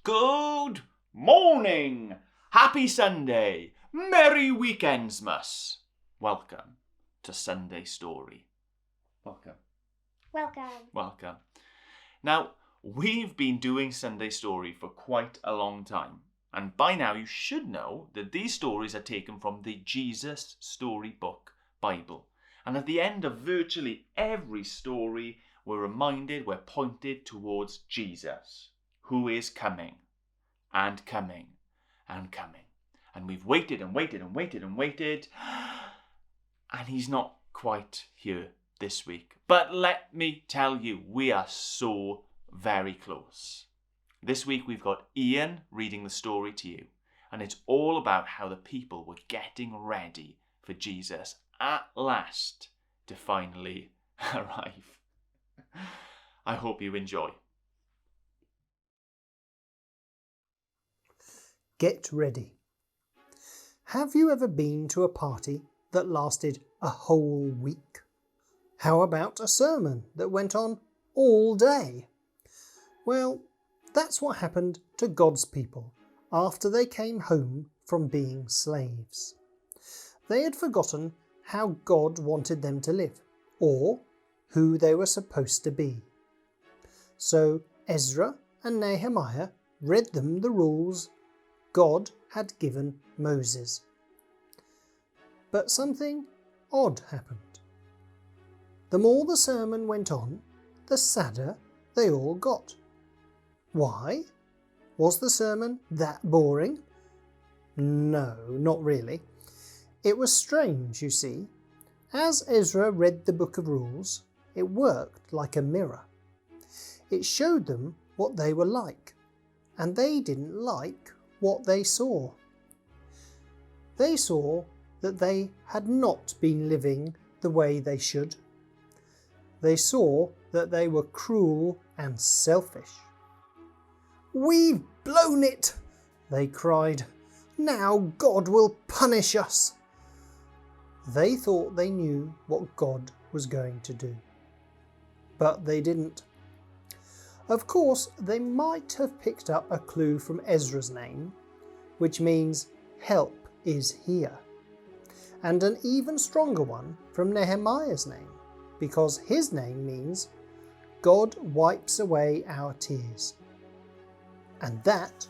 Good morning! Happy Sunday! Merry Weekendsmas! Welcome to Sunday Story. Welcome. Now, we've been doing Sunday Story for quite a long time. And by now you should know that these stories are taken from the Jesus Storybook Bible. And at the end of virtually every story, we're pointed towards Jesus, who is coming and coming and coming. And we've waited and waited and waited and waited, and he's not quite here this week. But let me tell you, we are so very close. This week we've got Ian reading the story to you, and it's all about how the people were getting ready for Jesus at last to finally arrive. I hope you enjoy. Get ready. Have you ever been to a party that lasted a whole week? How about a sermon that went on all day? Well, that's what happened to God's people after they came home from being slaves. They had forgotten how God wanted them to live, or who they were supposed to be. So Ezra and Nehemiah read them the rules God had given Moses. But something odd happened. The more the sermon went on, the sadder they all got. Why? Was the sermon that boring? No, not really. It was strange, you see. As Ezra read the Book of Rules, it worked like a mirror. It showed them what they were like, and they didn't like what they saw. They saw that they had not been living the way they should. They saw that they were cruel and selfish. "We've blown it!" they cried. "Now God will punish us!" They thought they knew what God was going to do. But they didn't. Of course, they might have picked up a clue from Ezra's name, which means help is here, and an even stronger one from Nehemiah's name, because his name means God wipes away our tears. And that,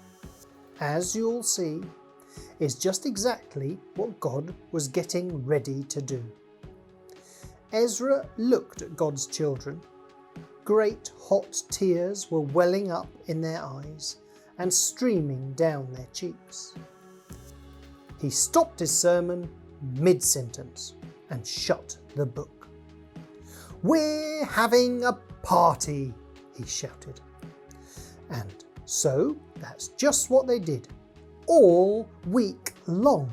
as you'll see, is just exactly what God was getting ready to do. Ezra looked at God's children. Great hot tears were welling up in their eyes and streaming down their cheeks. He stopped his sermon mid-sentence and shut the book. "We're having a party," he shouted. And so that's just what they did, all week long.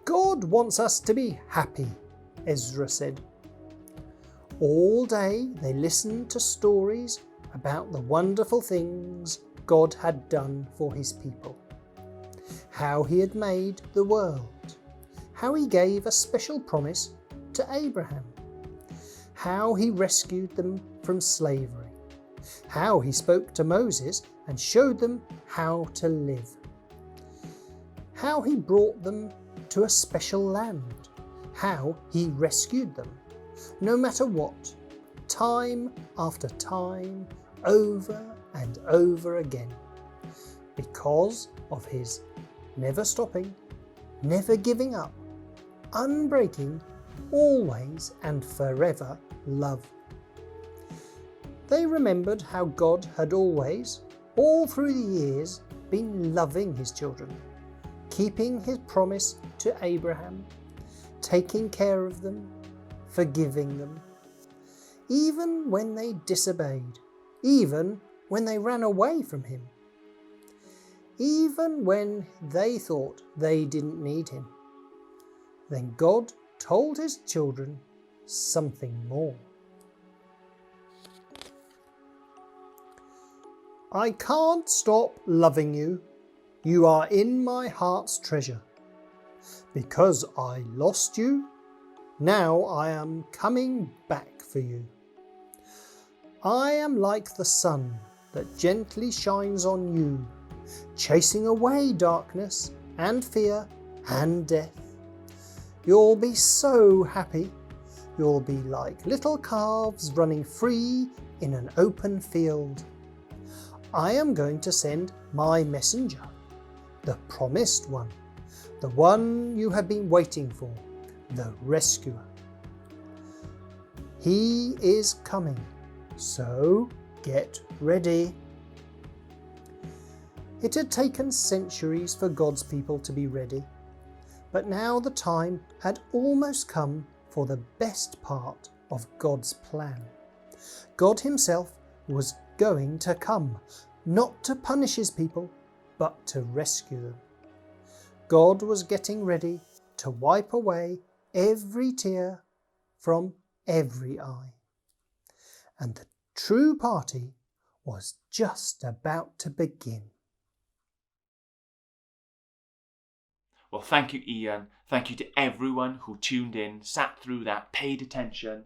God wants us to be happy, Ezra said. All day they listened to stories about the wonderful things God had done for his people. How he had made the world. How he gave a special promise to Abraham. How he rescued them from slavery. How he spoke to Moses and showed them how to live. How he brought them to a special land. How he rescued them, no matter what, time after time, over and over again, because of his never stopping, never giving up, unbreaking, always and forever love. They remembered how God had always, all through the years, been loving his children, keeping his promise to Abraham, taking care of them, forgiving them, even when they disobeyed, even when they ran away from him, even when they thought they didn't need him. Then God told his children something more. "I can't stop loving you. You are in my heart's treasure. Because I lost you, now I am coming back for you. I am like the sun that gently shines on you, chasing away darkness and fear and death. You'll be so happy. You'll be like little calves running free in an open field. I am going to send my messenger, the promised one, the one you have been waiting for, the rescuer. He is coming, so get ready. It had taken centuries for God's people to be ready, but now the time had almost come for the best part of God's plan. God himself was going to come, not to punish his people, but to rescue them. God was getting ready to wipe away every tear from every eye. And the true party was just about to begin. Well, thank you, Ian. Thank you to everyone who tuned in, sat through that, paid attention.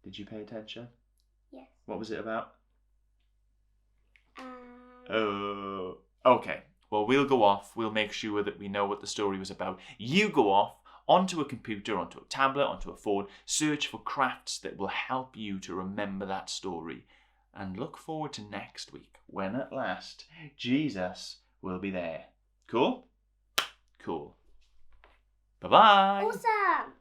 Did you pay attention? Yes. What was it about? Okay. Well, we'll go off. We'll make sure that we know what the story was about. You go off onto a computer, onto a tablet, onto a phone, search for crafts that will help you to remember that story. And look forward to next week when at last Jesus will be there. Cool? Cool. Bye-bye. Awesome.